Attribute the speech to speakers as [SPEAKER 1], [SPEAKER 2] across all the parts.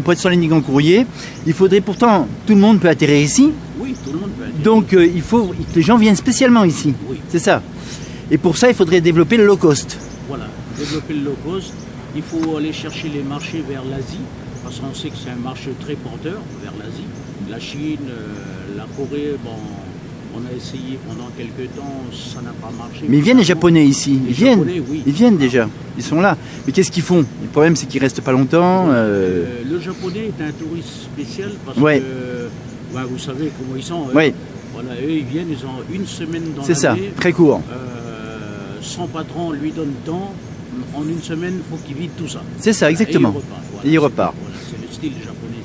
[SPEAKER 1] pour être sur la ligne Grand Courrier, il faudrait pourtant, tout le monde peut atterrir ici.
[SPEAKER 2] Oui, tout le monde peut atterrir.
[SPEAKER 1] Donc il faut que les gens viennent spécialement ici.
[SPEAKER 2] Oui.
[SPEAKER 1] C'est ça. Et pour ça, il faudrait développer le low cost.
[SPEAKER 2] Voilà, développer le low cost. Il faut aller chercher les marchés vers l'Asie, parce qu'on sait que c'est un marché très porteur vers l'Asie. La Chine, la Corée, bon, on a essayé pendant quelques temps, ça n'a pas marché.
[SPEAKER 1] Mais ils viennent les Japonais ici.
[SPEAKER 2] Les Japonais, oui.
[SPEAKER 1] Ils viennent déjà. Ils sont là. Mais qu'est-ce qu'ils font? Le problème, c'est qu'ils restent pas longtemps.
[SPEAKER 2] Le Japonais est un touriste spécial parce que ben, vous savez comment ils sont.
[SPEAKER 1] Oui.
[SPEAKER 2] Voilà, eux, ils viennent, ils ont une semaine dans l'année.
[SPEAKER 1] C'est ça, très court.
[SPEAKER 2] Son patron lui donne temps. En une semaine, il faut qu'il vide tout ça.
[SPEAKER 1] C'est ça, exactement.
[SPEAKER 2] Et il repart.
[SPEAKER 1] Voilà,
[SPEAKER 2] c'est le style japonais.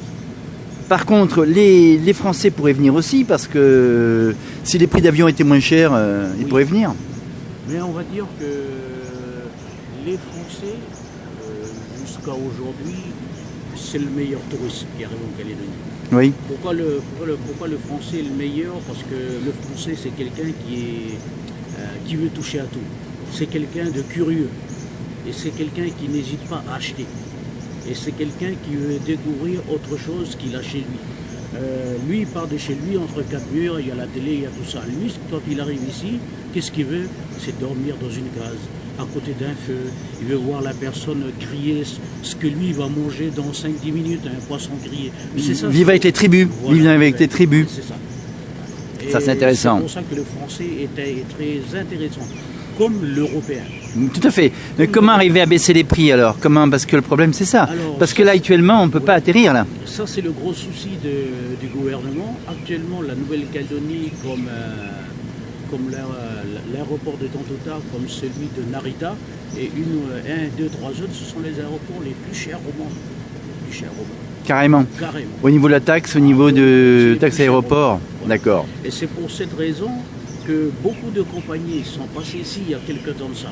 [SPEAKER 1] Par contre, les Français pourraient venir aussi parce que si les prix d'avion étaient moins chers, ils pourraient venir.
[SPEAKER 2] Mais on va dire que les Français, jusqu'à aujourd'hui, c'est le meilleur tourisme qui arrive en Calédonie.
[SPEAKER 1] Oui.
[SPEAKER 2] Pourquoi le Français est le meilleur? Parce que le Français, c'est quelqu'un qui veut toucher à tout. C'est quelqu'un de curieux. Et c'est quelqu'un qui n'hésite pas à acheter. Et c'est quelqu'un qui veut découvrir autre chose qu'il a chez lui. Lui, il part de chez lui, entre quatre murs, il y a la télé, il y a tout ça. Lui, quand il arrive ici, qu'est-ce qu'il veut? C'est dormir dans une case, à côté d'un feu. Il veut voir la personne griller ce que lui va manger dans 5-10 minutes, un poisson grillé.
[SPEAKER 1] Vivre avec les tribus.
[SPEAKER 2] Voilà,
[SPEAKER 1] vivre avec les tribus.
[SPEAKER 2] C'est ça. Et
[SPEAKER 1] ça, c'est intéressant.
[SPEAKER 2] C'est pour ça que le français est très intéressant, comme l'européen.
[SPEAKER 1] Tout à fait. Mais comment arriver à baisser les prix alors? Comment? Parce que le problème, c'est ça. Alors, parce que là, actuellement, on ne peut pas atterrir là.
[SPEAKER 2] Ça, c'est le gros souci du gouvernement. Actuellement, la Nouvelle-Calédonie, comme l'aéroport de Tontouta, comme celui de Narita, et 1, 2, 3 autres, ce sont les aéroports les plus chers au monde. Les plus chers au monde.
[SPEAKER 1] Carrément.
[SPEAKER 2] Carrément.
[SPEAKER 1] Au niveau de la taxe, au niveau de taxe aéroport. Voilà. D'accord.
[SPEAKER 2] Et c'est pour cette raison que beaucoup de compagnies sont passées ici il y a quelques temps de ça.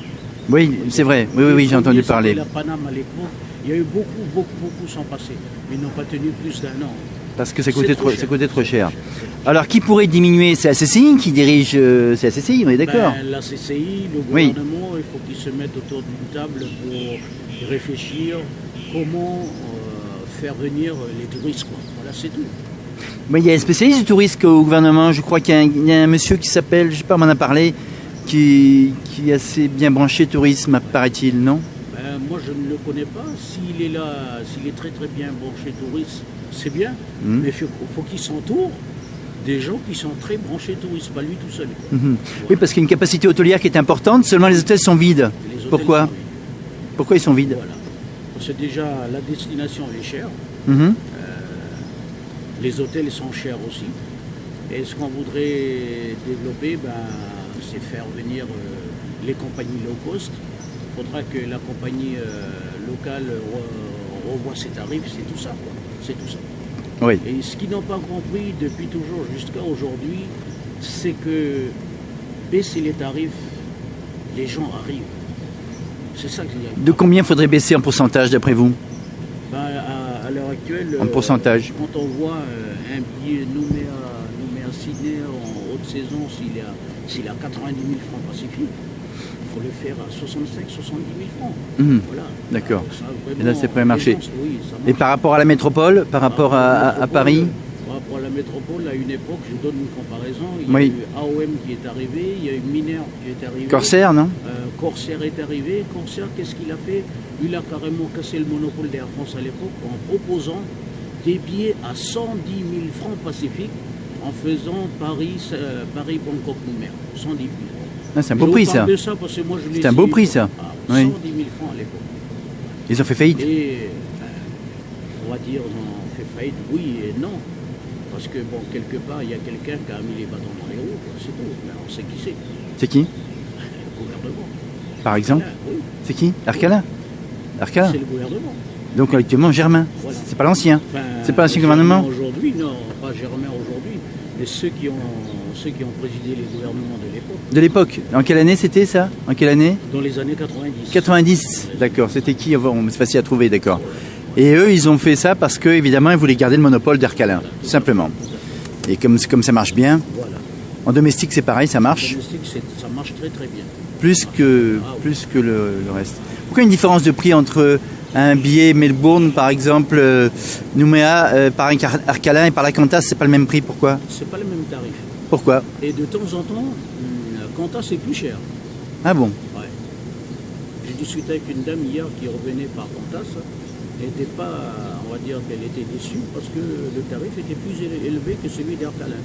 [SPEAKER 1] Oui, c'est vrai. Oui, j'ai entendu parler.
[SPEAKER 2] La Paname à l'époque, il y a eu beaucoup sont passés, mais ils n'ont pas tenu plus d'un an.
[SPEAKER 1] Parce que ça coûtait trop cher. Alors, qui pourrait diminuer? C'est la CCI qui dirige. C'est la CCI, on est d'accord?
[SPEAKER 2] La CCI, le gouvernement, il faut qu'ils se mettent autour d'une table pour réfléchir comment faire venir les touristes, quoi. Voilà, c'est tout.
[SPEAKER 1] Mais il y a un spécialiste du tourisme au gouvernement. Je crois qu'il y a un monsieur qui s'appelle, je ne sais pas, on m'en a parlé, qui est assez bien branché tourisme, paraît-il, non?
[SPEAKER 2] Moi, je ne le connais pas. S'il est là, s'il est très bien branché tourisme, c'est bien. Mais il faut qu'il s'entoure des gens qui sont très branchés tourisme, pas lui tout seul. Voilà.
[SPEAKER 1] Oui, parce qu'il y a une capacité hôtelière qui est importante, seulement les hôtels sont vides. Pourquoi? Pourquoi ils sont vides?
[SPEAKER 2] Voilà. Parce que déjà, la destination est chère. Les hôtels sont chers aussi. Et ce qu'on voudrait développer, c'est faire venir les compagnies low cost. Il faudra que la compagnie locale revoie ses tarifs, c'est tout ça, quoi. C'est tout ça.
[SPEAKER 1] Oui.
[SPEAKER 2] Et ce qu'ils n'ont pas compris depuis toujours jusqu'à aujourd'hui, c'est que baisser les tarifs, les gens arrivent. C'est ça qu'il y a.
[SPEAKER 1] De combien faudrait baisser en pourcentage d'après vous?
[SPEAKER 2] À l'heure actuelle,
[SPEAKER 1] en pourcentage.
[SPEAKER 2] Quand on voit un billet nommé à Sydney en haute saison, s'il a 90 000 francs Pacifique, il faut le faire à 65 000 70 000 francs.
[SPEAKER 1] Voilà. D'accord. Et là, c'est prêt à marcher. Oui, et par rapport à la métropole, par rapport à Paris?
[SPEAKER 2] Par rapport à la métropole, à une époque, je donne une comparaison, il y a eu AOM qui est arrivé, il y a eu Miner qui est arrivé.
[SPEAKER 1] Corsair, non?
[SPEAKER 2] Corsair est arrivé. Corsair, qu'est-ce qu'il a fait? Il a carrément cassé le monopole d'Air France à l'époque en proposant des billets à 110 000 francs Pacifique en faisant Paris-Bangkok Nouméa. 110 000.
[SPEAKER 1] Ah, c'est un beau prix, ça. C'est un beau prix, ça.
[SPEAKER 2] 110 000 francs à l'époque.
[SPEAKER 1] Ils ont fait faillite?
[SPEAKER 2] Et on va dire, ils ont fait faillite, oui et non. Parce que, bon, quelque part, il y a quelqu'un qui a mis les bâtons dans les roues, c'est tout. Mais on sait qui c'est.
[SPEAKER 1] C'est qui?
[SPEAKER 2] Le gouvernement.
[SPEAKER 1] Par exemple?
[SPEAKER 2] Oui.
[SPEAKER 1] C'est qui? Arcala? Arcala?
[SPEAKER 2] C'est le gouvernement.
[SPEAKER 1] Donc, actuellement, Germain. Voilà. C'est pas l'ancien. C'est pas l'ancien gouvernement?
[SPEAKER 2] Aujourd'hui, non, pas Germain aujourd'hui, mais ceux qui ont présidé les gouvernements de l'époque.
[SPEAKER 1] De l'époque? En quelle année c'était ça? En quelle année?
[SPEAKER 2] Dans les années 90. 90,
[SPEAKER 1] d'accord. C'était qui? C'est facile à trouver, d'accord. Et eux, ils ont fait ça parce que, évidemment, ils voulaient garder le monopole d'Aircalin, tout simplement. Et comme ça marche bien, en domestique, c'est pareil, ça marche.
[SPEAKER 2] En domestique, ça marche très bien.
[SPEAKER 1] Plus que le reste. Pourquoi une différence de prix entre un billet Melbourne, par exemple, Nouméa, par un Arcalin et par la Qantas, c'est pas le même prix. Pourquoi?
[SPEAKER 2] C'est pas le même tarif.
[SPEAKER 1] Pourquoi?
[SPEAKER 2] Et de temps en temps, Qantas c'est plus cher.
[SPEAKER 1] Ah bon?
[SPEAKER 2] Ouais. J'ai discuté avec une dame hier qui revenait par Qantas. Elle n'était pas, on va dire qu'elle était déçue parce que le tarif était plus élevé que celui d'Arcalin.